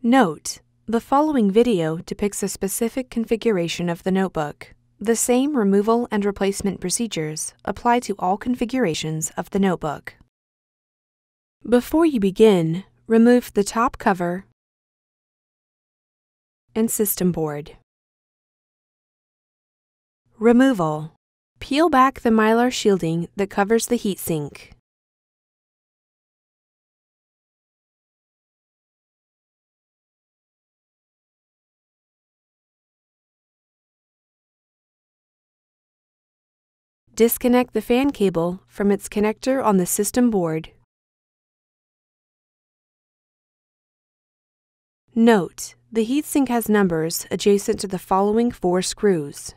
Note: the following video depicts a specific configuration of the notebook. The same removal and replacement procedures apply to all configurations of the notebook. Before you begin, remove the top cover and system board. Removal: peel back the mylar shielding that covers the heatsink. Disconnect the fan cable from its connector on the system board. Note: the heatsink has numbers adjacent to the following 4 screws.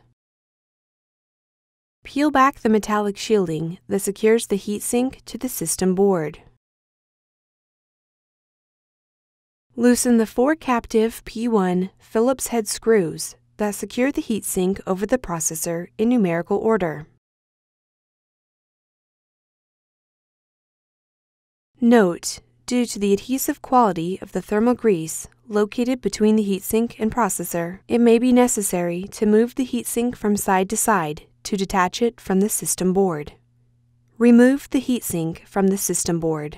Peel back the metallic shielding that secures the heatsink to the system board. Loosen the 4 captive P1 Phillips head screws that secure the heatsink over the processor in numerical order. Note: due to the adhesive quality of the thermal grease located between the heatsink and processor, it may be necessary to move the heatsink from side to side to detach it from the system board. Remove the heatsink from the system board.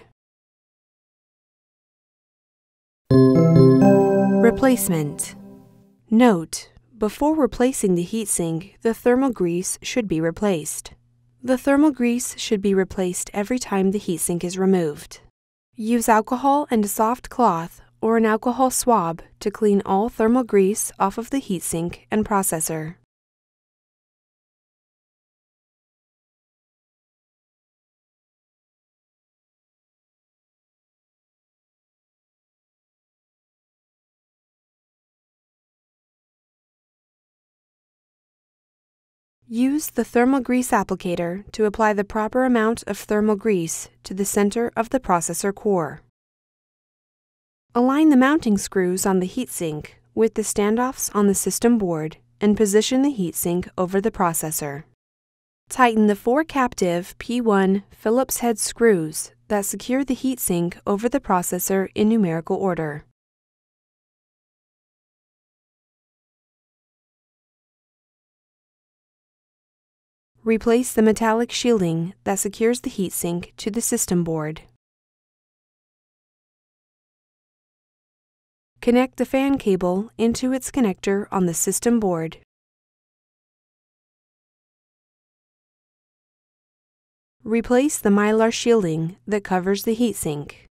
Replacement. Note: before replacing the heatsink, the thermal grease should be replaced. The thermal grease should be replaced every time the heatsink is removed. Use alcohol and a soft cloth or an alcohol swab to clean all thermal grease off of the heatsink and processor. Use the thermal grease applicator to apply the proper amount of thermal grease to the center of the processor core. Align the mounting screws on the heatsink with the standoffs on the system board and position the heatsink over the processor. Tighten the 4 captive P1 Phillips head screws that secure the heatsink over the processor in numerical order. Replace the metallic shielding that secures the heatsink to the system board. Connect the fan cable into its connector on the system board. Replace the mylar shielding that covers the heatsink.